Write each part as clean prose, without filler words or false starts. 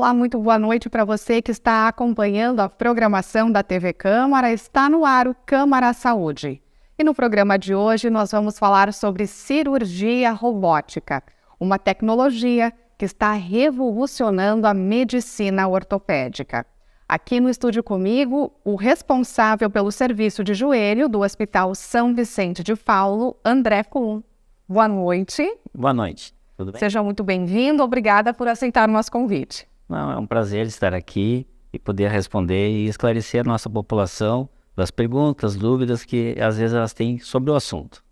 Olá, muito boa noite para você que está acompanhando a programação da TV Câmara. Está no ar o Câmara Saúde. E no programa de hoje nós vamos falar sobre cirurgia robótica, uma tecnologia que está revolucionando a medicina ortopédica. Aqui no estúdio comigo, o responsável pelo serviço de joelho do Hospital São Vicente de Paulo, André Kuhn. Boa noite. Boa noite. Tudo bem? Seja muito bem-vindo. Obrigada por aceitar o nosso convite. Não, é um prazer estar aqui e poder responder e esclarecer a nossa população das perguntas, dúvidas que às vezes elas têm sobre o assunto.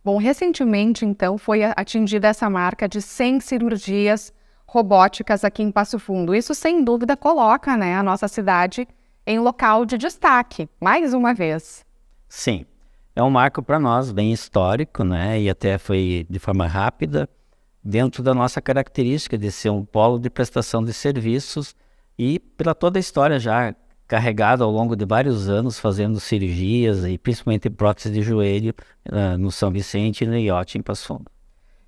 Bom, recentemente, então, foi atingida essa marca de 100 cirurgias robóticas aqui em Passo Fundo. Isso, sem dúvida, coloca, a nossa cidade em local de destaque, mais uma vez. Sim, é um marco para nós, bem histórico, e até foi de forma rápida, dentro da nossa característica de ser um polo de prestação de serviços e pela toda a história já carregada ao longo de vários anos fazendo cirurgias e principalmente prótese de joelho no São Vicente e no IOT em Passo Fundo.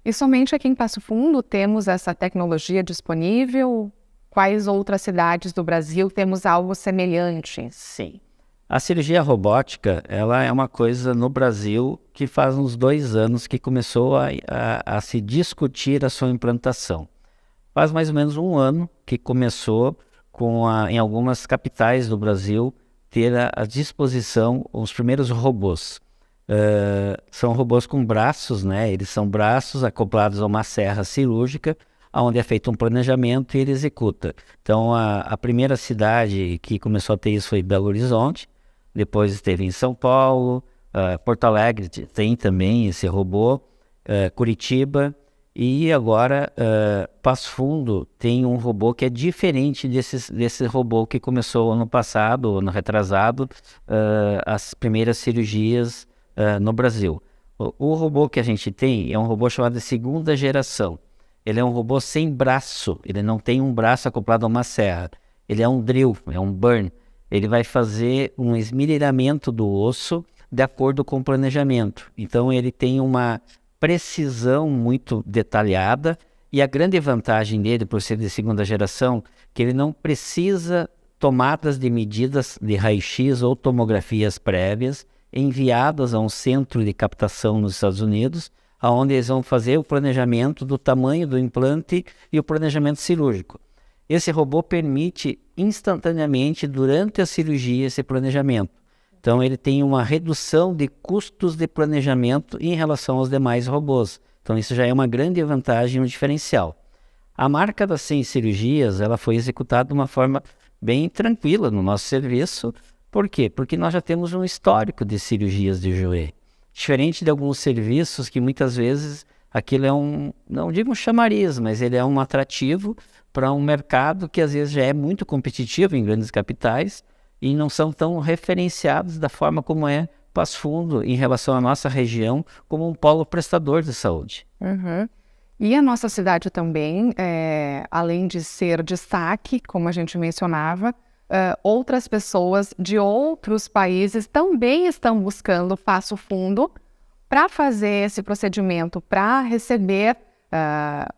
E somente aqui em Passo Fundo temos essa tecnologia disponível? Quais outras cidades do Brasil temos algo semelhante? Sim. A cirurgia robótica, ela é uma coisa no Brasil que faz uns 2 anos que começou a se discutir a sua implantação. Faz mais ou menos 1 ano que começou em algumas capitais do Brasil ter à disposição os primeiros robôs. São robôs com braços, eles são braços acoplados a uma serra cirúrgica, onde é feito um planejamento e ele executa. Então a primeira cidade que começou a ter isso foi Belo Horizonte. Depois esteve em São Paulo, Porto Alegre tem também esse robô, Curitiba e agora Passo Fundo tem um robô que é diferente desse robô que começou ano passado, ano retrasado, as primeiras cirurgias no Brasil. O robô que a gente tem é um robô chamado de segunda geração. Ele é um robô sem braço, ele não tem um braço acoplado a uma serra, ele é um drill, é um burn. Ele vai fazer um esmerilhamento do osso de acordo com o planejamento. Então ele tem uma precisão muito detalhada e a grande vantagem dele, por ser de segunda geração, que ele não precisa tomadas de medidas de raio-x ou tomografias prévias enviadas a um centro de captação nos Estados Unidos, onde eles vão fazer o planejamento do tamanho do implante e o planejamento cirúrgico. Esse robô permite instantaneamente, durante a cirurgia, esse planejamento. Então, ele tem uma redução de custos de planejamento em relação aos demais robôs. Então, isso já é uma grande vantagem, um diferencial. A marca das 100 cirurgias, ela foi executada de uma forma bem tranquila no nosso serviço. Por quê? Porque nós já temos um histórico de cirurgias de joelho. Diferente de alguns serviços que muitas vezes aquilo é não digo um chamariz, mas ele é um atrativo para um mercado que às vezes já é muito competitivo em grandes capitais e não são tão referenciados da forma como é Passo Fundo em relação à nossa região como um polo prestador de saúde. Uhum. E a nossa cidade também, além de ser destaque, como a gente mencionava, outras pessoas de outros países também estão buscando Passo Fundo para fazer esse procedimento, para receber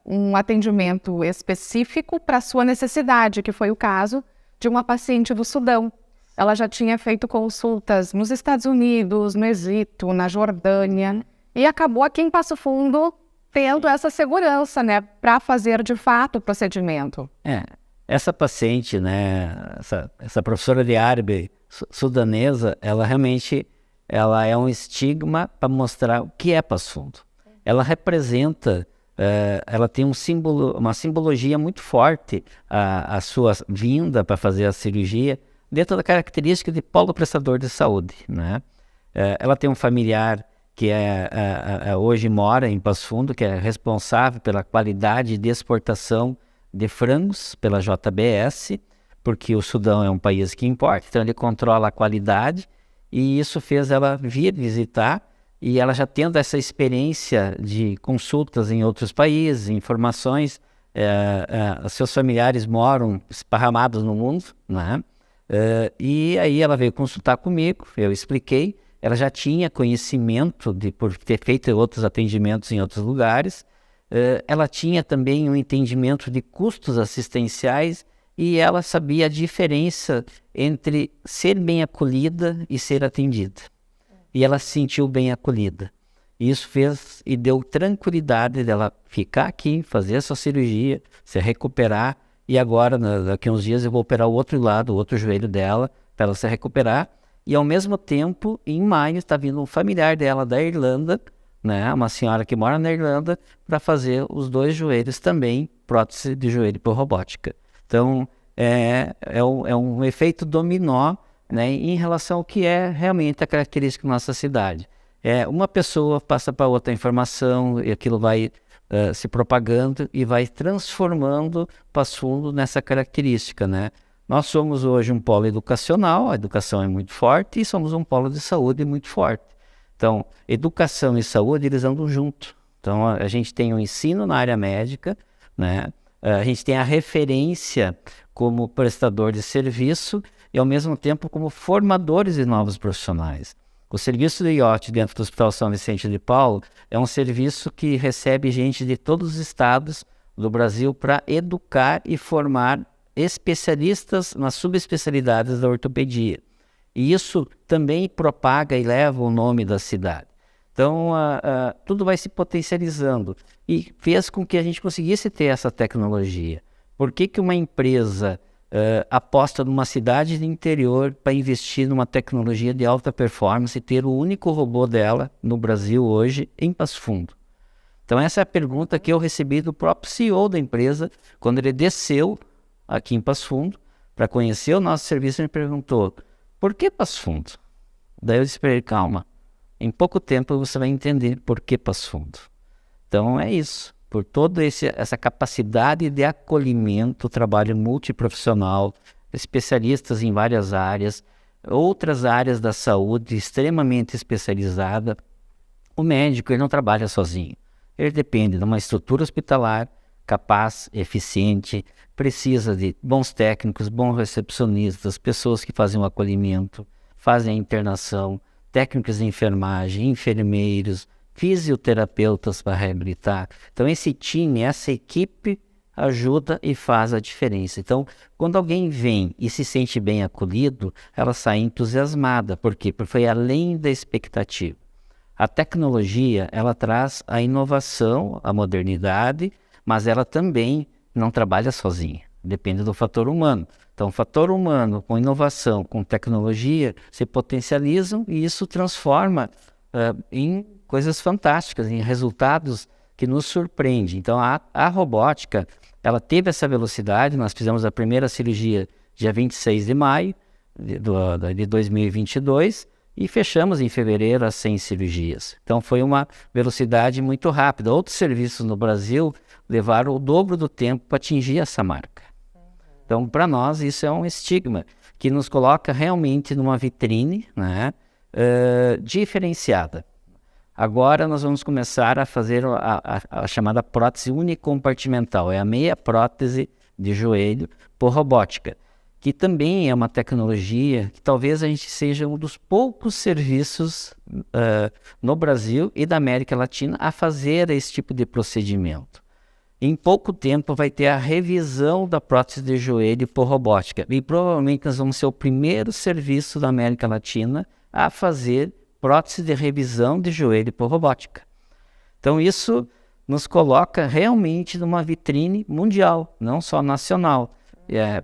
um atendimento específico para a sua necessidade, que foi o caso de uma paciente do Sudão. Ela já tinha feito consultas nos Estados Unidos, no Egito, na Jordânia, e acabou aqui em Passo Fundo tendo essa segurança, para fazer de fato o procedimento. Essa paciente, essa professora de árabe sudanesa, ela realmente é um estigma para mostrar o que é Passo Fundo. Ela representa, ela tem uma simbologia muito forte, a sua vinda para fazer a cirurgia, dentro da característica de polo prestador de saúde. Ela tem um familiar que hoje mora em Passo Fundo, que é responsável pela qualidade de exportação de frangos pela JBS, porque o Sudão é um país que importa, então ele controla a qualidade, e isso fez ela vir visitar, e ela já tendo essa experiência de consultas em outros países, informações, seus familiares moram esparramados no mundo, e aí ela veio consultar comigo, eu expliquei, ela já tinha conhecimento por ter feito outros atendimentos em outros lugares, ela tinha também um entendimento de custos assistenciais e ela sabia a diferença entre ser bem acolhida e ser atendida. E ela se sentiu bem acolhida. E isso fez e deu tranquilidade dela ficar aqui, fazer a sua cirurgia, se recuperar, e agora, daqui a uns dias, eu vou operar o outro lado, o outro joelho dela, para ela se recuperar. E ao mesmo tempo, em maio, está vindo um familiar dela da Irlanda, né, uma senhora que mora na Irlanda, para fazer os 2 joelhos também, prótese de joelho por robótica. Então, é um efeito dominó, né, em relação ao que é realmente a característica da nossa cidade. Uma pessoa passa para outra informação e aquilo vai se propagando e vai transformando Passo Fundo nessa característica, né? Nós somos hoje um polo educacional, a educação é muito forte, e somos um polo de saúde muito forte. Então, educação e saúde, eles andam junto. Então, a gente tem o ensino na área médica, né? A gente tem a referência como prestador de serviço e, ao mesmo tempo, como formadores de novos profissionais. O serviço de IoT dentro do Hospital São Vicente de Paulo é um serviço que recebe gente de todos os estados do Brasil para educar e formar especialistas nas subespecialidades da ortopedia. E isso também propaga e leva o nome da cidade. Então, tudo vai se potencializando e fez com que a gente conseguisse ter essa tecnologia. Por que uma empresa aposta numa cidade de interior para investir numa tecnologia de alta performance e ter o único robô dela no Brasil hoje em Passo Fundo? Então essa é a pergunta que eu recebi do próprio CEO da empresa, quando ele desceu aqui em Passo Fundo para conhecer o nosso serviço. Ele me perguntou, por que Passo Fundo? Daí eu disse para ele, calma, em pouco tempo você vai entender por que Passo Fundo. Então é isso. Por toda essa capacidade de acolhimento, trabalho multiprofissional, especialistas em várias áreas, outras áreas da saúde extremamente especializada. O médico, ele não trabalha sozinho. Ele depende de uma estrutura hospitalar capaz, eficiente, precisa de bons técnicos, bons recepcionistas, pessoas que fazem o acolhimento, fazem a internação, técnicos de enfermagem, enfermeiros, fisioterapeutas para reabilitar. Então esse time, essa equipe ajuda e faz a diferença. Então quando alguém vem e se sente bem acolhido, ela sai entusiasmada. Por quê? Porque foi além da expectativa. A tecnologia, ela traz a inovação, a modernidade, mas ela também não trabalha sozinha. Depende do fator humano. Então o fator humano com inovação, com tecnologia, se potencializam e isso transforma em coisas fantásticas, em resultados que nos surpreendem. Então a robótica, ela teve essa velocidade. Nós fizemos a primeira cirurgia dia 26 de maio de 2022 e fechamos em fevereiro as 100 cirurgias. Então foi uma velocidade muito rápida. Outros serviços no Brasil levaram o dobro do tempo para atingir essa marca. Então para nós isso é um estigma que nos coloca realmente numa vitrine, né, diferenciada. Agora nós vamos começar a fazer a chamada prótese unicompartimental, é a meia prótese de joelho por robótica, que também é uma tecnologia que talvez a gente seja um dos poucos serviços no Brasil e da América Latina a fazer esse tipo de procedimento. Em pouco tempo vai ter a revisão da prótese de joelho por robótica e provavelmente nós vamos ser o primeiro serviço da América Latina a fazer prótese de revisão de joelho por robótica. Então isso nos coloca realmente numa vitrine mundial, não só nacional.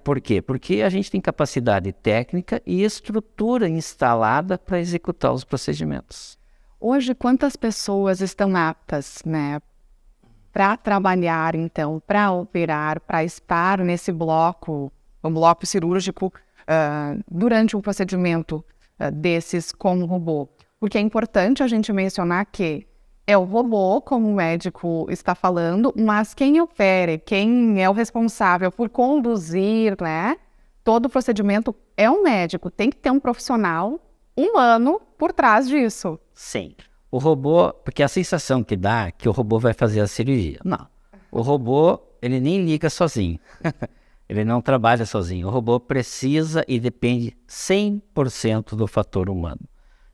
Por quê? Porque a gente tem capacidade técnica e estrutura instalada para executar os procedimentos. Hoje, quantas pessoas estão aptas, né, para trabalhar, então, para operar, para estar nesse bloco, um bloco cirúrgico, durante um procedimento desses com o robô? Porque é importante a gente mencionar que é o robô, como o médico está falando, mas quem opera, quem é o responsável por conduzir, né, todo o procedimento é um médico. Tem que ter um profissional humano por trás disso. Sim. O robô, porque a sensação que dá é que o robô vai fazer a cirurgia. Não. O robô, ele nem liga sozinho. Ele não trabalha sozinho. O robô precisa e depende 100% do fator humano.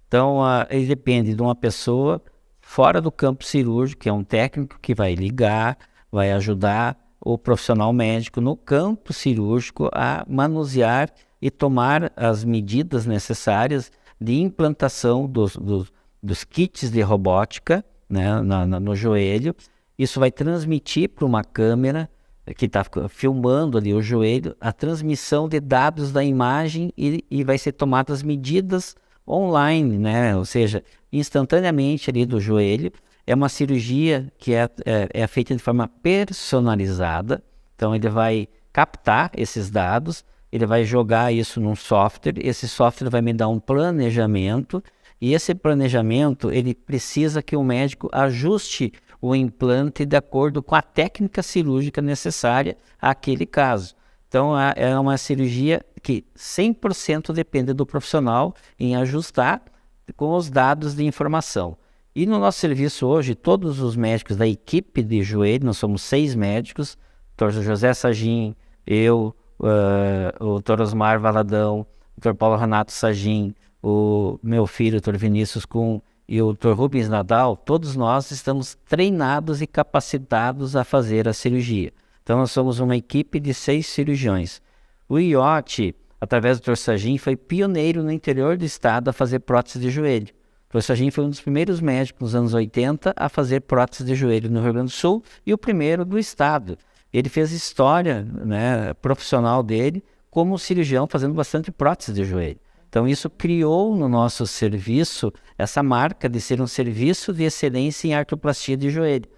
Então, ele depende de uma pessoa fora do campo cirúrgico, que é um técnico que vai ligar, vai ajudar o profissional médico no campo cirúrgico a manusear e tomar as medidas necessárias de implantação dos kits de robótica, né, no joelho. Isso vai transmitir para uma câmera que está filmando ali o joelho, a transmissão de dados da imagem e vai ser tomadas medidas online, né? Ou seja, instantaneamente ali do joelho. É uma cirurgia que é feita de forma personalizada, então ele vai captar esses dados, ele vai jogar isso num software, esse software vai me dar um planejamento, e esse planejamento ele precisa que o médico ajuste o implante de acordo com a técnica cirúrgica necessária àquele caso. Então é uma cirurgia que 100% depende do profissional em ajustar com os dados de informação. E no nosso serviço hoje, todos os médicos da equipe de joelho, nós somos 6 médicos, o Dr. José Sagin, eu, o Dr. Osmar Valadão, o Dr. Paulo Renato Sagin, o meu filho, o Dr. Vinícius Kuhn, e o Dr. Rubens Nadal, todos nós estamos treinados e capacitados a fazer a cirurgia. Então nós somos uma equipe de 6 cirurgiões. O IOT, através do Dr. Sagin, foi pioneiro no interior do estado a fazer prótese de joelho. O Dr. Sagin foi um dos primeiros médicos nos anos 80 a fazer prótese de joelho no Rio Grande do Sul e o primeiro do estado. Ele fez história, né, profissional dele como cirurgião fazendo bastante prótese de joelho. Então isso criou no nosso serviço essa marca de ser um serviço de excelência em artroplastia de joelho.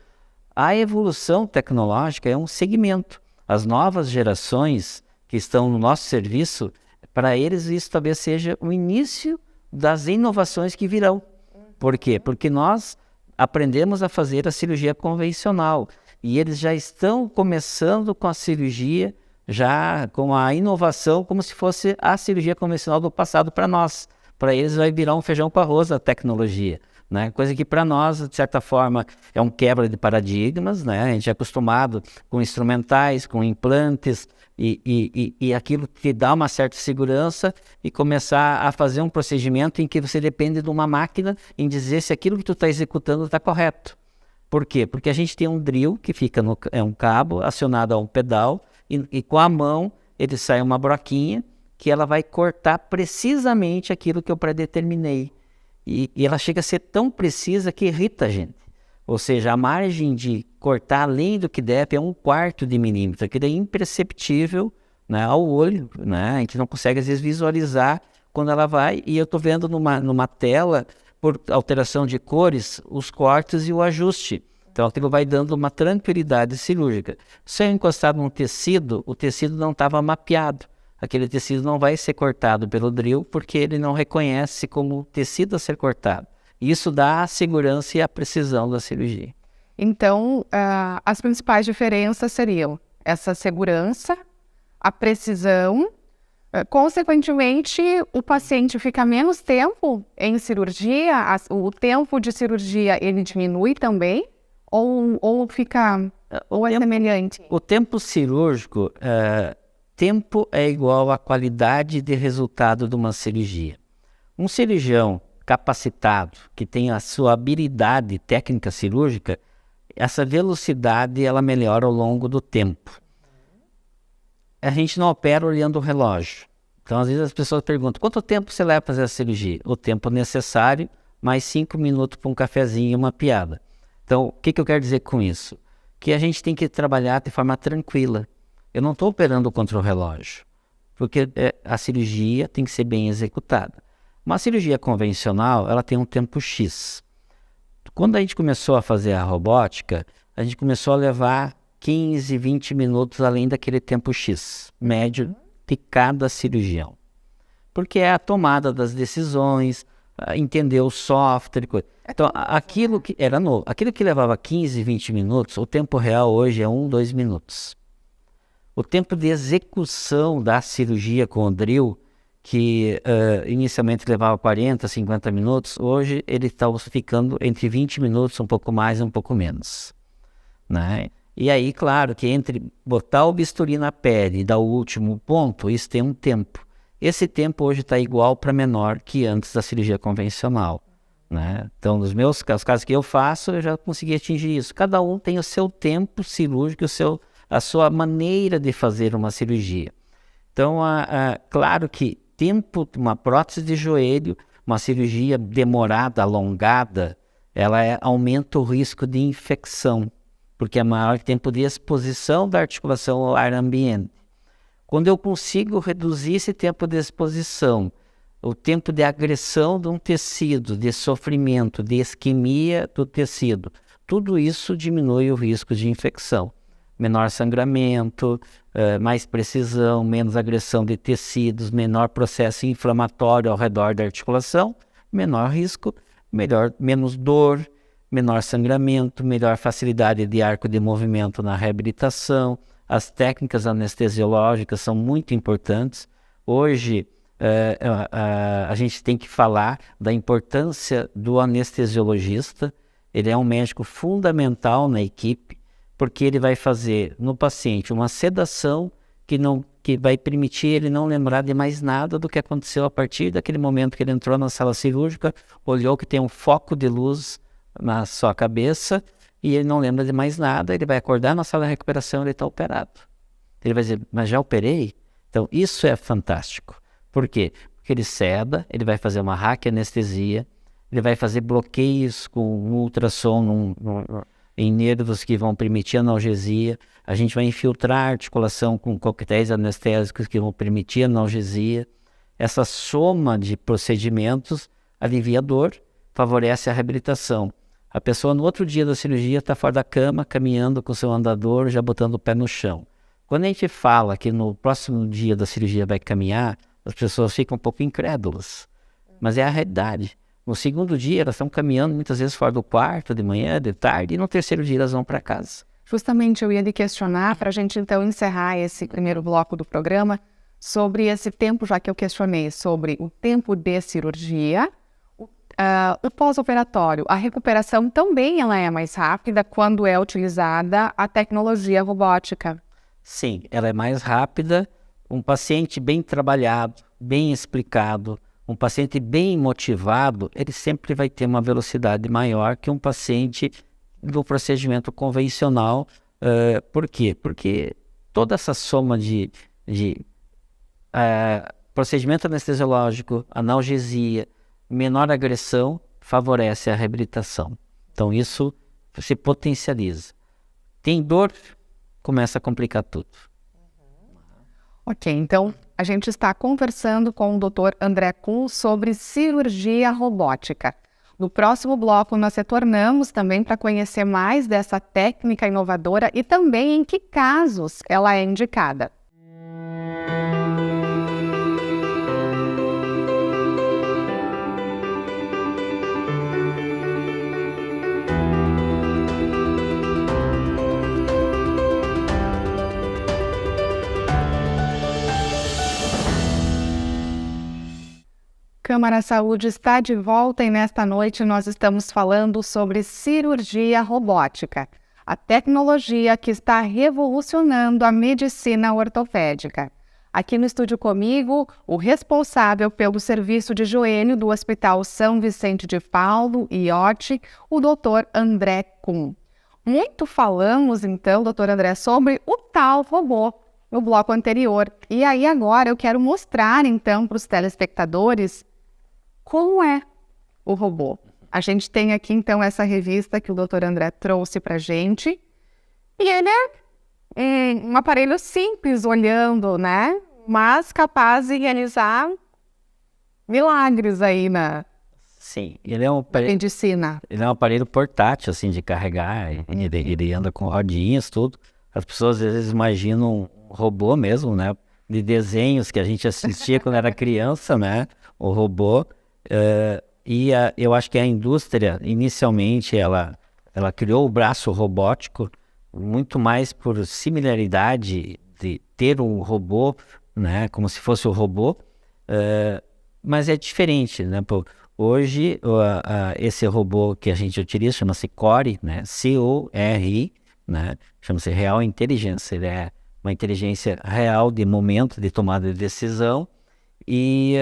A evolução tecnológica é um segmento. As novas gerações que estão no nosso serviço, para eles isso talvez seja o início das inovações que virão. Por quê? Porque nós aprendemos a fazer a cirurgia convencional e eles já estão começando com a cirurgia, já com a inovação, como se fosse a cirurgia convencional do passado para nós. Para eles vai virar um feijão com arroz a tecnologia, né? Coisa que para nós, de certa forma, é um quebra de paradigmas, né? A gente é acostumado com instrumentais, com implantes e aquilo que dá uma certa segurança e começar a fazer um procedimento em que você depende de uma máquina em dizer se aquilo que tu está executando está correto. Por quê? Porque a gente tem um drill que fica é um cabo acionado a um pedal e com a mão ele sai uma broquinha que ela vai cortar precisamente aquilo que eu predeterminei. E ela chega a ser tão precisa que irrita a gente. Ou seja, a margem de cortar além do que deve é 1/4 de milímetro, que é imperceptível, né, ao olho, né? A gente não consegue às vezes visualizar quando ela vai. E eu estou vendo numa tela, por alteração de cores, os cortes e o ajuste. Então aquilo vai dando uma tranquilidade cirúrgica. Se eu encostar num tecido, o tecido não estava mapeado. Aquele tecido não vai ser cortado pelo drill porque ele não reconhece como tecido a ser cortado. Isso dá a segurança e a precisão da cirurgia. Então, as principais diferenças seriam essa segurança, a precisão, consequentemente, o paciente fica menos tempo em cirurgia, o tempo de cirurgia ele diminui também? Ou fica, ou é semelhante? O tempo cirúrgico, tempo é igual à qualidade de resultado de uma cirurgia. Um cirurgião capacitado, que tem a sua habilidade técnica cirúrgica, essa velocidade ela melhora ao longo do tempo. A gente não opera olhando o relógio. Então, às vezes as pessoas perguntam, quanto tempo você leva para fazer a cirurgia? O tempo necessário, mais 5 minutos para um cafezinho e uma piada. Então, o que eu quero dizer com isso? Que a gente tem que trabalhar de forma tranquila. Eu não estou operando contra o relógio, porque a cirurgia tem que ser bem executada. Uma cirurgia convencional, ela tem um tempo X. Quando a gente começou a fazer a robótica, a gente começou a levar 15, 20 minutos além daquele tempo X, médio de cada cirurgião. Porque é a tomada das decisões, entender o software, coisa. Então, aquilo que era novo, aquilo que levava 15, 20 minutos, o tempo real hoje é 1, 2 minutos. O tempo de execução da cirurgia com o drill, que inicialmente levava 40, 50 minutos, hoje ele está ficando entre 20 minutos, um pouco mais e um pouco menos, né? E aí, claro, que entre botar o bisturi na pele e dar o último ponto, isso tem um tempo. Esse tempo hoje está igual para menor que antes da cirurgia convencional, né? Então, nos meus casos que eu faço, eu já consegui atingir isso. Cada um tem o seu tempo cirúrgico, a sua maneira de fazer uma cirurgia. Então, claro que uma prótese de joelho, uma cirurgia demorada, alongada, ela aumenta o risco de infecção, porque é maior tempo de exposição da articulação ao ar ambiente. Quando eu consigo reduzir esse tempo de exposição, o tempo de agressão de um tecido, de sofrimento, de isquemia do tecido, tudo isso diminui o risco de infecção. Menor sangramento, mais precisão, menos agressão de tecidos, menor processo inflamatório ao redor da articulação, menor risco, menos dor, menor sangramento, melhor facilidade de arco de movimento na reabilitação. As técnicas anestesiológicas são muito importantes. Hoje, a gente tem que falar da importância do anestesiologista. Ele é um médico fundamental na equipe, porque ele vai fazer no paciente uma sedação que vai permitir ele não lembrar de mais nada do que aconteceu a partir daquele momento que ele entrou na sala cirúrgica, olhou que tem um foco de luz na sua cabeça e ele não lembra de mais nada. Ele vai acordar na sala de recuperação e ele está operado. Ele vai dizer, mas já operei? Então isso é fantástico. Por quê? Porque ele seda, ele vai fazer uma raquianestesia, ele vai fazer bloqueios com um ultrassom em nervos que vão permitir analgesia. A gente vai infiltrar a articulação com coquetéis anestésicos que vão permitir analgesia. Essa soma de procedimentos alivia a dor, favorece a reabilitação. A pessoa no outro dia da cirurgia está fora da cama, caminhando com seu andador, já botando o pé no chão. Quando a gente fala que no próximo dia da cirurgia vai caminhar, as pessoas ficam um pouco incrédulas, mas é a realidade. No segundo dia, elas estão caminhando muitas vezes fora do quarto, de manhã, de tarde, e no terceiro dia elas vão para casa. Justamente eu ia lhe questionar, para a gente então encerrar esse primeiro bloco do programa, sobre esse tempo, já que eu questionei, sobre o tempo de cirurgia, o pós-operatório. A recuperação também ela é mais rápida quando é utilizada a tecnologia robótica. Sim, ela é mais rápida. Um paciente bem trabalhado, bem explicado, um paciente bem motivado, ele sempre vai ter uma velocidade maior que um paciente do procedimento convencional. Por quê? Porque toda essa soma de procedimento anestesiológico, analgesia, menor agressão, favorece a reabilitação. Então isso se potencializa. Tem dor, começa a complicar tudo. Ok, então a gente está conversando com o Dr. André Kuhn sobre cirurgia robótica. No próximo bloco nós retornamos também para conhecer mais dessa técnica inovadora e também em que casos ela é indicada. Câmara Saúde está de volta e nesta noite nós estamos falando sobre cirurgia robótica, a tecnologia que está revolucionando a medicina ortopédica. Aqui no estúdio comigo, o responsável pelo serviço de joelho do Hospital São Vicente de Paulo, IOT, o Dr. André Kuhn. Muito falamos então, Dr. André, sobre o tal robô no bloco anterior. E aí agora eu quero mostrar então para os telespectadores como é o robô. A gente tem aqui, então, essa revista que o Dr. André trouxe para a gente. E ele é um aparelho simples, olhando, né? Mas capaz de realizar milagres aí na Sim, ele é um aparelho, medicina. Ele é um aparelho portátil, assim, de carregar. Ele anda com rodinhas, tudo. As pessoas, às vezes, imaginam um robô mesmo, né? De desenhos que a gente assistia quando era criança, né? O robô. Eu acho que a indústria, inicialmente, ela criou o braço robótico muito mais por similaridade de ter um robô, né, como se fosse um robô, mas é diferente, né? Hoje, esse robô que a gente utiliza chama-se CORI, né? C-O-R-I, né? Chama-se Real Inteligência. Ele é uma inteligência real de momento de tomada de decisão. E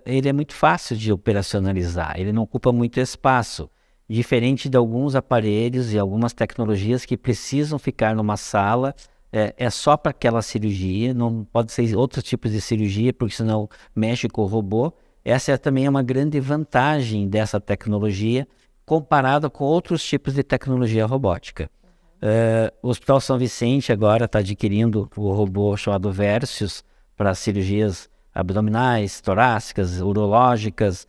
ele é muito fácil de operacionalizar, ele não ocupa muito espaço, diferente de alguns aparelhos e algumas tecnologias que precisam ficar numa sala é só para aquela cirurgia, não pode ser outros tipos de cirurgia, porque senão mexe com o robô. Essa também é uma grande vantagem dessa tecnologia, comparada com outros tipos de tecnologia robótica. O Hospital São Vicente agora está adquirindo o robô chamado Versius para cirurgias abdominais, torácicas, urológicas,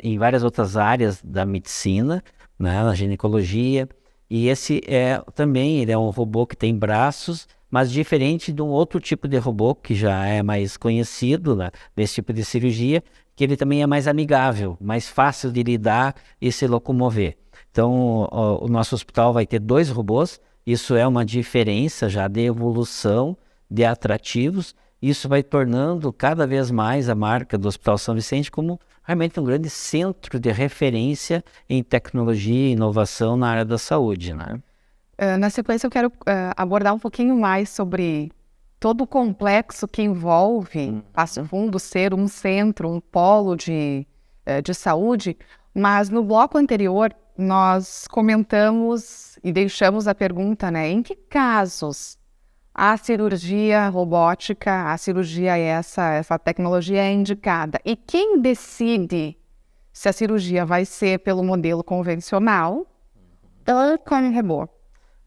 em várias outras áreas da medicina, né, na ginecologia. E esse ele é um robô que tem braços, mas diferente de um outro tipo de robô que já é mais conhecido, né, desse tipo de cirurgia, que ele também é mais amigável, mais fácil de lidar e se locomover. Então, o nosso hospital vai ter 2 robôs, isso é uma diferença já de evolução, de atrativos, isso vai tornando cada vez mais a marca do Hospital São Vicente como realmente um grande centro de referência em tecnologia e inovação na área da saúde, né? Na sequência, eu quero abordar um pouquinho mais sobre todo o complexo que envolve Passo Fundo ser um centro, um polo de saúde, mas no bloco anterior nós comentamos e deixamos a pergunta, né? Em que casos a cirurgia robótica, a cirurgia essa tecnologia é indicada? E quem decide se a cirurgia vai ser pelo modelo convencional ou com robô?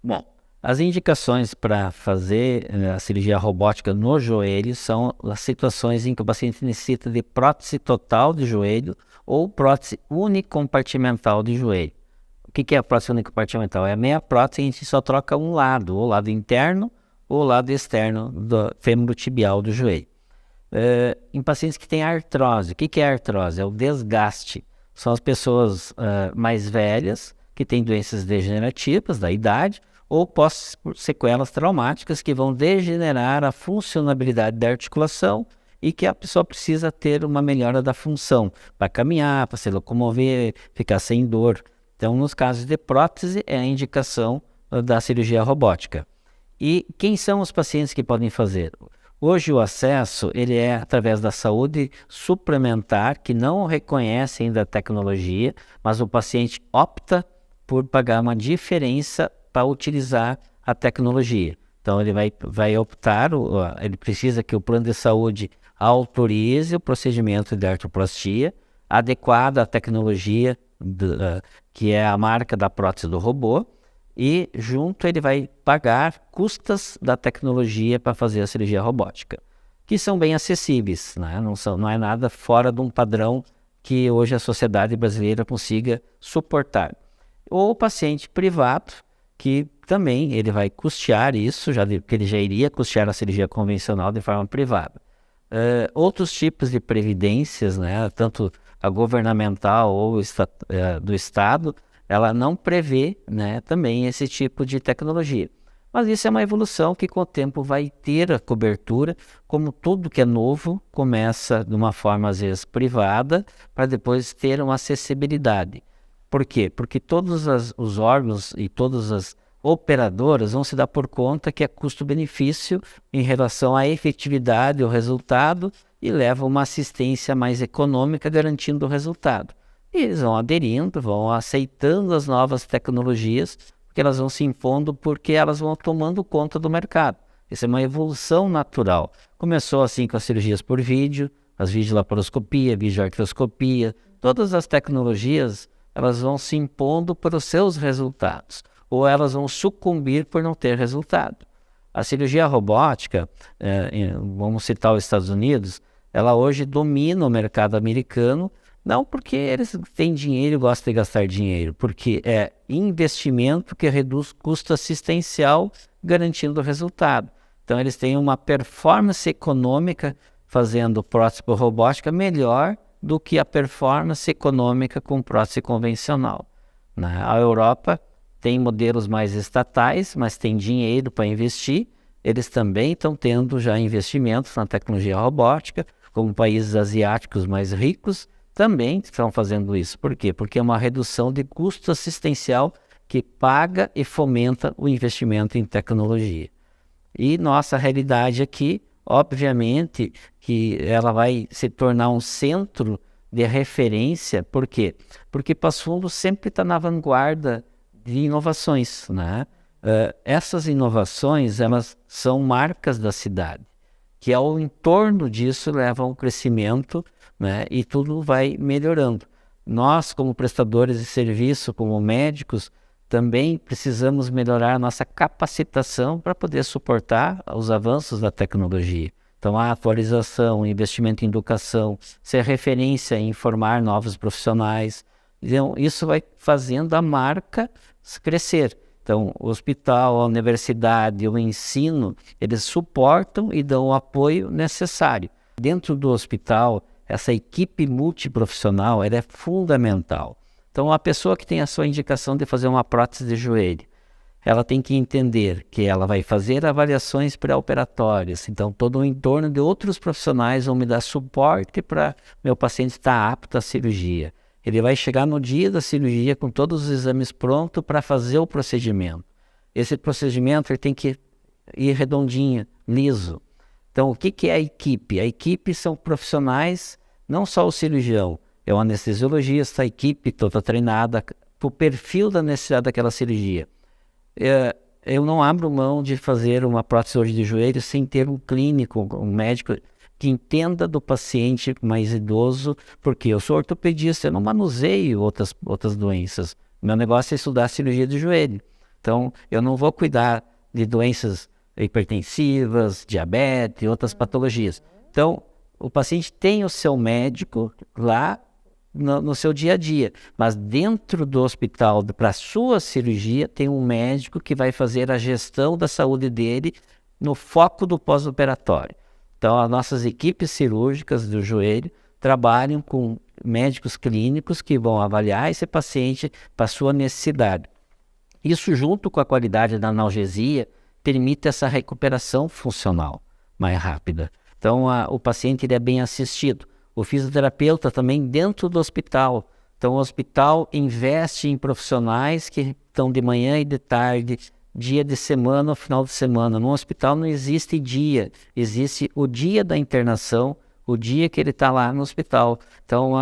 Bom, as indicações para fazer a cirurgia robótica no joelho são as situações em que o paciente necessita de prótese total de joelho ou prótese unicompartimental de joelho. O que é a prótese unicompartimental? É a meia prótese e a gente só troca um lado, ou o lado interno ou o lado externo do fêmur tibial do joelho. Em pacientes que têm artrose, o que é artrose? É o desgaste. São as pessoas mais velhas que têm doenças degenerativas da idade ou pós-sequelas traumáticas que vão degenerar a funcionalidade da articulação e que a pessoa precisa ter uma melhora da função para caminhar, para se locomover, ficar sem dor. Então, nos casos de prótese, é a indicação da cirurgia robótica. E quem são os pacientes que podem fazer? Hoje o acesso ele é através da saúde suplementar, que não reconhece ainda a tecnologia, mas o paciente opta por pagar uma diferença para utilizar a tecnologia. Então ele vai optar, ele precisa que o plano de saúde autorize o procedimento de artroplastia adequado à tecnologia, que é a marca da prótese do robô, e junto ele vai pagar custas da tecnologia para fazer a cirurgia robótica, que são bem acessíveis, né? Não é nada fora de um padrão que hoje a sociedade brasileira consiga suportar. Ou o paciente privado, que também ele vai custear isso, porque ele já iria custear a cirurgia convencional de forma privada. Outros tipos de previdências, né, tanto a governamental ou do Estado, ela não prevê, né, também esse tipo de tecnologia. Mas isso é uma evolução que com o tempo vai ter a cobertura, como tudo que é novo começa de uma forma às vezes privada, para depois ter uma acessibilidade. Por quê? Porque todos os órgãos e todas as operadoras vão se dar por conta que é custo-benefício em relação à efetividade, o resultado, e leva uma assistência mais econômica garantindo o resultado. E eles vão aderindo, vão aceitando as novas tecnologias, porque elas vão se impondo, porque elas vão tomando conta do mercado. Isso é uma evolução natural. Começou assim com as cirurgias por vídeo, as videolaparoscopia, videoartroscopia, todas as tecnologias, elas vão se impondo para os seus resultados, ou elas vão sucumbir por não ter resultado. A cirurgia robótica, vamos citar os Estados Unidos, ela hoje domina o mercado americano, não porque eles têm dinheiro e gostam de gastar dinheiro, porque é investimento que reduz custo assistencial, garantindo o resultado. Então, eles têm uma performance econômica fazendo prótese por robótica melhor do que a performance econômica com prótese convencional, né? A Europa tem modelos mais estatais, mas tem dinheiro para investir. Eles também estão tendo já investimentos na tecnologia robótica, como países asiáticos mais ricos também estão fazendo isso. Por quê? Porque é uma redução de custo assistencial que paga e fomenta o investimento em tecnologia. E nossa realidade aqui, obviamente, que ela vai se tornar um centro de referência. Por quê? Porque Passo Fundo sempre está na vanguarda de inovações, né? Essas inovações, elas são marcas da cidade, que ao entorno disso levam ao crescimento, né, e tudo vai melhorando. Nós, como prestadores de serviço, como médicos, também precisamos melhorar a nossa capacitação para poder suportar os avanços da tecnologia. Então, a atualização, investimento em educação, ser referência em formar novos profissionais. Então, isso vai fazendo a marca crescer. Então, o hospital, a universidade, o ensino, eles suportam e dão o apoio necessário. Dentro do hospital, essa equipe multiprofissional ela é fundamental. Então, a pessoa que tem a sua indicação de fazer uma prótese de joelho, ela tem que entender que ela vai fazer avaliações pré-operatórias. Então, todo o entorno de outros profissionais vão me dar suporte para meu paciente estar apto à cirurgia. Ele vai chegar no dia da cirurgia com todos os exames prontos para fazer o procedimento. Esse procedimento ele tem que ir redondinho, liso. Então, o que é a equipe? A equipe são profissionais, não só o cirurgião, é o anestesiologista, a equipe toda treinada para o perfil da necessidade daquela cirurgia. Eu não abro mão de fazer uma prótese hoje de joelho sem ter um clínico, um médico que entenda do paciente mais idoso, porque eu sou ortopedista, eu não manuseio outras doenças. Meu negócio é estudar cirurgia de joelho. Então, eu não vou cuidar de doenças hipertensivas, diabetes e outras patologias. Então, o paciente tem o seu médico lá no seu dia a dia, mas dentro do hospital, para a sua cirurgia, tem um médico que vai fazer a gestão da saúde dele no foco do pós-operatório. Então, as nossas equipes cirúrgicas do joelho trabalham com médicos clínicos que vão avaliar esse paciente para a sua necessidade. Isso, junto com a qualidade da analgesia, permite essa recuperação funcional mais rápida. Então, o paciente ele é bem assistido. O fisioterapeuta também dentro do hospital. Então, o hospital investe em profissionais que estão de manhã e de tarde, dia de semana ou final de semana. No hospital não existe dia, existe o dia da internação, o dia que ele está lá no hospital. Então,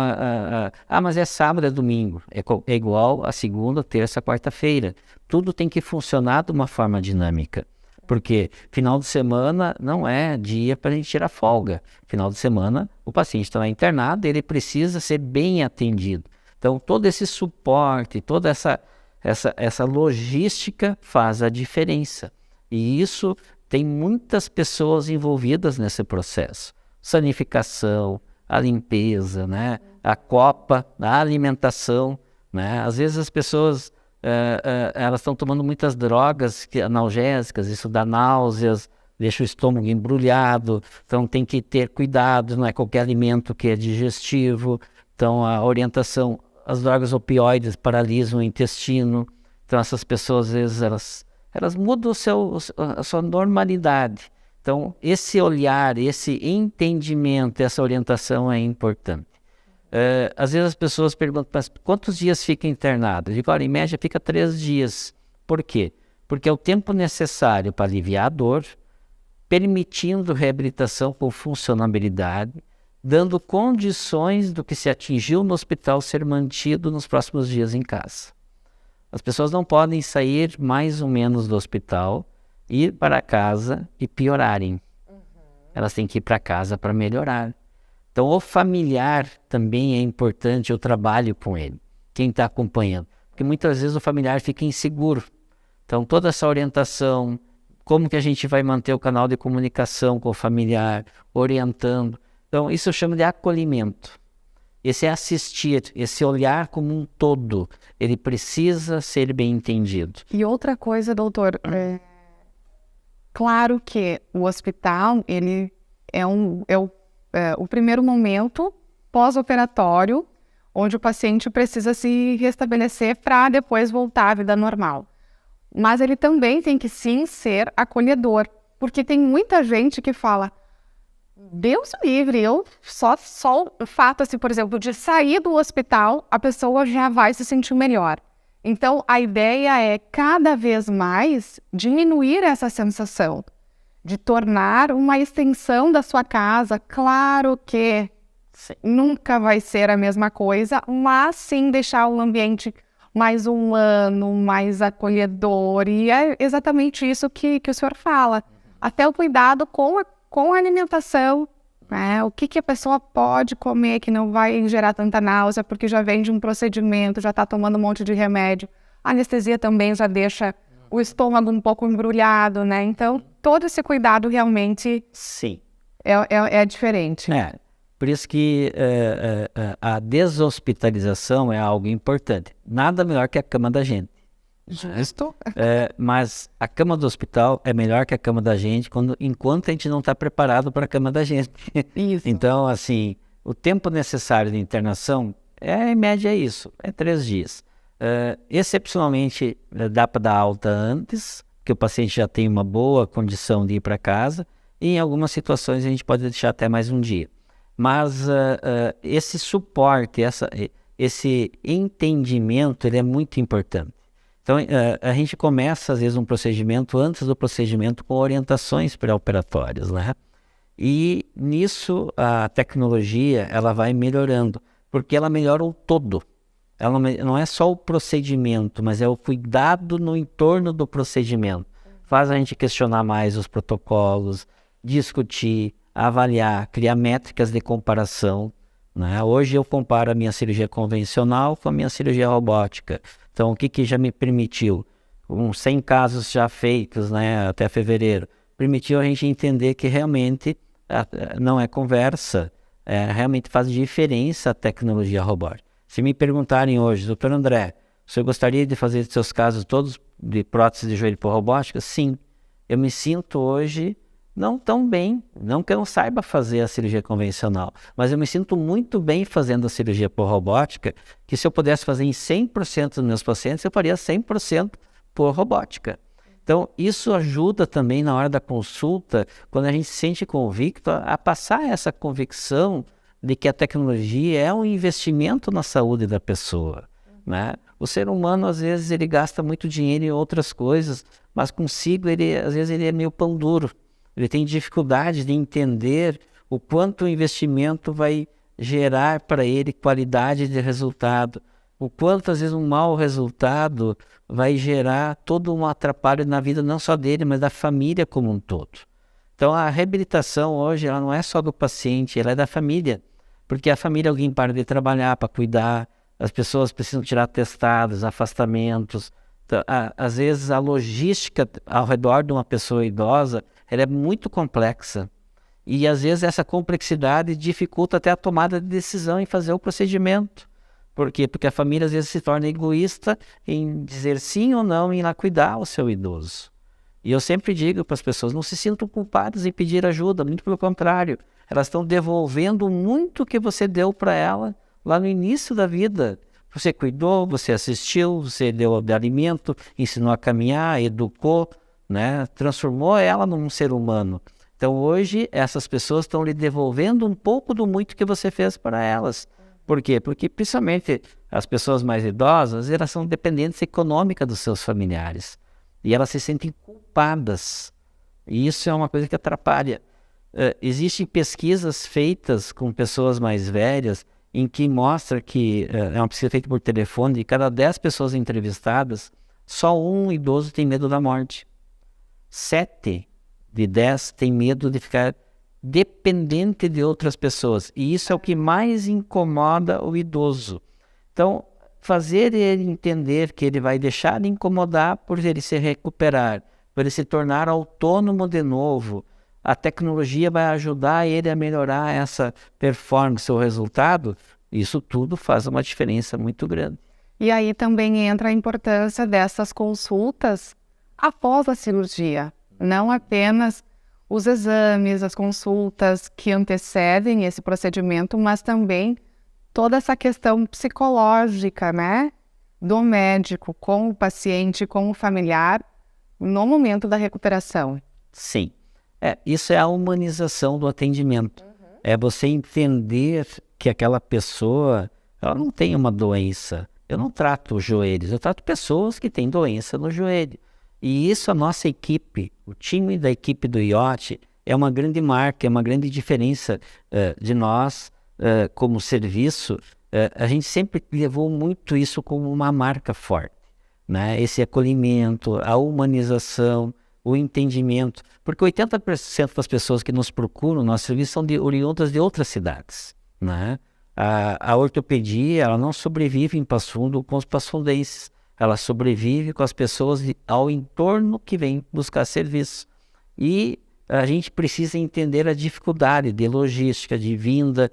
mas é sábado, é domingo. É igual a segunda, terça, quarta-feira. Tudo tem que funcionar de uma forma dinâmica. Porque final de semana não é dia para a gente tirar folga. Final de semana, o paciente está internado, ele precisa ser bem atendido. Então, todo esse suporte, toda essa logística faz a diferença. E isso tem muitas pessoas envolvidas nesse processo. Sanificação, a limpeza, né? A copa, a alimentação, né? Às vezes as pessoas elas estão tomando muitas drogas analgésicas, isso dá náuseas, deixa o estômago embrulhado, então tem que ter cuidado, não é qualquer alimento que é digestivo. Então a orientação, as drogas opioides paralisam o intestino, então essas pessoas às vezes elas mudam a sua normalidade. Então esse olhar, esse entendimento, essa orientação é importante. Às vezes as pessoas perguntam, mas quantos dias fica internado? Eu digo, olha, em média fica 3 dias. Por quê? Porque é o tempo necessário para aliviar a dor, permitindo reabilitação com funcionabilidade, dando condições do que se atingiu no hospital ser mantido nos próximos dias em casa. As pessoas não podem sair mais ou menos do hospital, ir para casa e piorarem. Elas têm que ir para casa para melhorar. Então, o familiar também é importante, eu trabalho com ele, quem está acompanhando. Porque muitas vezes o familiar fica inseguro. Então, toda essa orientação, como que a gente vai manter o canal de comunicação com o familiar, orientando. Então, isso eu chamo de acolhimento. Esse é assistir, esse olhar como um todo, ele precisa ser bem entendido. E outra coisa, doutor, claro que o hospital, ele é o primeiro momento pós-operatório, onde o paciente precisa se restabelecer para depois voltar à vida normal. Mas ele também tem que sim ser acolhedor, porque tem muita gente que fala, Deus livre, eu só o fato, assim, por exemplo, de sair do hospital, a pessoa já vai se sentir melhor. Então, a ideia é cada vez mais diminuir essa sensação, de tornar uma extensão da sua casa. Claro que nunca vai ser a mesma coisa, mas sim deixar um ambiente mais humano, mais acolhedor. E é exatamente isso que o senhor fala. Até o cuidado com a alimentação, né? O que a pessoa pode comer que não vai gerar tanta náusea, porque já vem de um procedimento, já está tomando um monte de remédio. A anestesia também já deixa o estômago um pouco embrulhado, né? Então, todo esse cuidado realmente Sim. é diferente. Por isso que a deshospitalização é algo importante. Nada melhor que a cama da gente. Justo. Mas a cama do hospital é melhor que a cama da gente enquanto a gente não está preparado para a cama da gente. Isso. Então, assim, o tempo necessário de internação, em média é isso, é 3 dias. Excepcionalmente, dá para dar alta antes, que o paciente já tem uma boa condição de ir para casa, e em algumas situações a gente pode deixar até mais um dia. Mas esse suporte, esse entendimento, ele é muito importante. Então, a gente começa, às vezes, um procedimento antes do procedimento com orientações pré-operatórias, né? E nisso a tecnologia ela vai melhorando, porque ela melhora o todo. Ela não é só o procedimento, mas é o cuidado no entorno do procedimento. Faz a gente questionar mais os protocolos, discutir, avaliar, criar métricas de comparação, né? Hoje eu comparo a minha cirurgia convencional com a minha cirurgia robótica. Então, o que já me permitiu? 100 casos já feitos, né, até fevereiro, permitiu a gente entender que realmente não é conversa, realmente faz diferença a tecnologia robótica. Se me perguntarem hoje, doutor André, o senhor gostaria de fazer seus casos todos de prótese de joelho por robótica? Sim. Eu me sinto hoje não tão bem, não que eu não saiba fazer a cirurgia convencional, mas eu me sinto muito bem fazendo a cirurgia por robótica, que se eu pudesse fazer em 100% dos meus pacientes, eu faria 100% por robótica. Então, isso ajuda também na hora da consulta, quando a gente se sente convicto, a passar essa convicção de que a tecnologia é um investimento na saúde da pessoa, né? O ser humano, às vezes, ele gasta muito dinheiro em outras coisas, mas consigo, às vezes, ele é meio pão duro. Ele tem dificuldade de entender o quanto o investimento vai gerar para ele qualidade de resultado, o quanto, às vezes, um mau resultado vai gerar todo um atrapalho na vida, não só dele, mas da família como um todo. Então, a reabilitação hoje, ela não é só do paciente, ela é da família. Porque a família, alguém para de trabalhar para cuidar, as pessoas precisam tirar atestados, afastamentos. Então, às vezes a logística ao redor de uma pessoa idosa, ela é muito complexa. E às vezes essa complexidade dificulta até a tomada de decisão em fazer o procedimento. Por quê? Porque a família às vezes se torna egoísta em dizer sim ou não em ir lá cuidar o seu idoso. E eu sempre digo para as pessoas, não se sintam culpadas em pedir ajuda, muito pelo contrário. Elas estão devolvendo muito que você deu para ela lá no início da vida. Você cuidou, você assistiu, você deu de alimento, ensinou a caminhar, educou, né? Transformou ela num ser humano. Então hoje essas pessoas estão lhe devolvendo um pouco do muito que você fez para elas. Por quê? Porque principalmente as pessoas mais idosas, elas são dependentes econômicas dos seus familiares. E elas se sentem culpadas. E isso é uma coisa que atrapalha. Existem pesquisas feitas com pessoas mais velhas em que mostra que é uma pesquisa feita por telefone, de cada 10 pessoas entrevistadas, só um idoso tem medo da morte. 7 de 10 tem medo de ficar dependente de outras pessoas. E isso é o que mais incomoda o idoso. Então, fazer ele entender que ele vai deixar de incomodar por ele se recuperar, por ele se tornar autônomo de novo, a tecnologia vai ajudar ele a melhorar essa performance, o resultado, isso tudo faz uma diferença muito grande. E aí também entra a importância dessas consultas após a cirurgia, não apenas os exames, as consultas que antecedem esse procedimento, mas também toda essa questão psicológica, né, do médico com o paciente, com o familiar, no momento da recuperação. Sim. Isso é a humanização do atendimento. É você entender que aquela pessoa, ela não tem uma doença. Eu não trato joelhos, eu trato pessoas que têm doença no joelho. E isso a nossa equipe, o time da equipe do IOT, é uma grande marca, é uma grande diferença de nós como serviço, a gente sempre levou muito isso como uma marca forte, né? Esse acolhimento, a humanização, o entendimento, porque 80% das pessoas que nos procuram, nosso serviço, são oriundas de outras cidades, né? A ortopedia, ela não sobrevive em Passo Fundo com os passundenses, ela sobrevive com as pessoas ao entorno que vêm buscar serviço. E a gente precisa entender a dificuldade de logística, de vinda,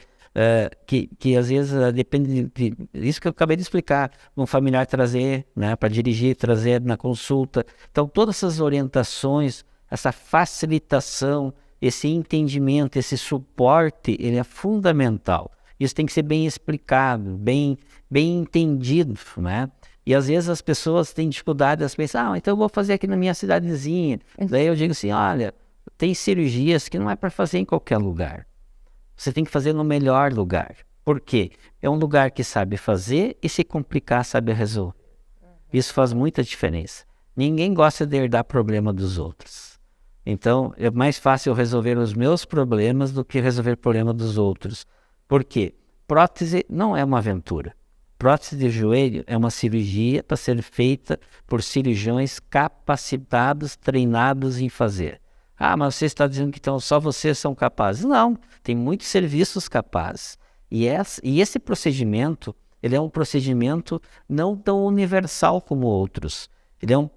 que às vezes depende isso que eu acabei de explicar, um familiar trazer, né, para dirigir, trazer na consulta. Então, todas essas orientações, essa facilitação, esse entendimento, esse suporte, ele é fundamental. Isso tem que ser bem explicado, bem entendido, né? E às vezes as pessoas têm dificuldade, elas pensam, então eu vou fazer aqui na minha cidadezinha. Daí eu digo assim, olha, tem cirurgias que não é para fazer em qualquer lugar. Você tem que fazer no melhor lugar. Por quê? É um lugar que sabe fazer e se complicar sabe resolver. Isso faz muita diferença. Ninguém gosta de herdar problema dos outros. Então, é mais fácil resolver os meus problemas do que resolver o problema dos outros. Por quê? Prótese não é uma aventura. Prótese de joelho é uma cirurgia para ser feita por cirurgiões capacitados, treinados em fazer. Ah, mas você está dizendo que então só vocês são capazes. Não, tem muitos serviços capazes. E esse procedimento, ele é um procedimento não tão universal como outros.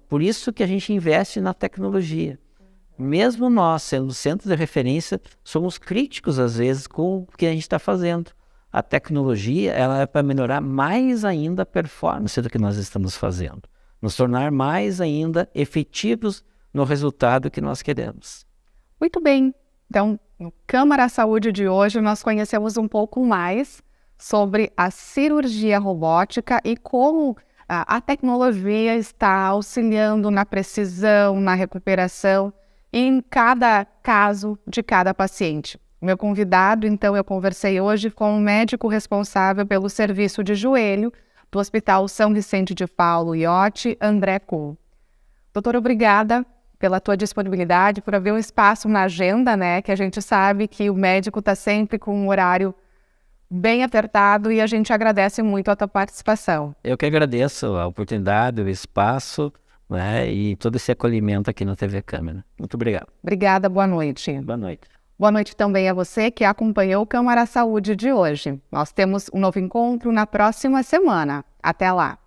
Por isso que a gente investe na tecnologia. Mesmo nós, sendo centro de referência, somos críticos às vezes com o que a gente está fazendo. A tecnologia, ela é para melhorar mais ainda a performance do que nós estamos fazendo. Nos tornar mais ainda efetivos no resultado que nós queremos. Muito bem. Então, no Câmara Saúde de hoje, nós conhecemos um pouco mais sobre a cirurgia robótica e como a tecnologia está auxiliando na precisão, na recuperação, em cada caso de cada paciente. Meu convidado, então, eu conversei hoje com o médico responsável pelo serviço de joelho do Hospital São Vicente de Paulo Iotti, André Kuhn. Doutor, obrigada pela tua disponibilidade, por haver um espaço na agenda, né? Que a gente sabe que o médico está sempre com um horário bem apertado e a gente agradece muito a tua participação. Eu que agradeço a oportunidade, o espaço, né? E todo esse acolhimento aqui na TV Câmara. Muito obrigado. Obrigada, boa noite. Boa noite. Boa noite também a você que acompanhou o Câmara Saúde de hoje. Nós temos um novo encontro na próxima semana. Até lá!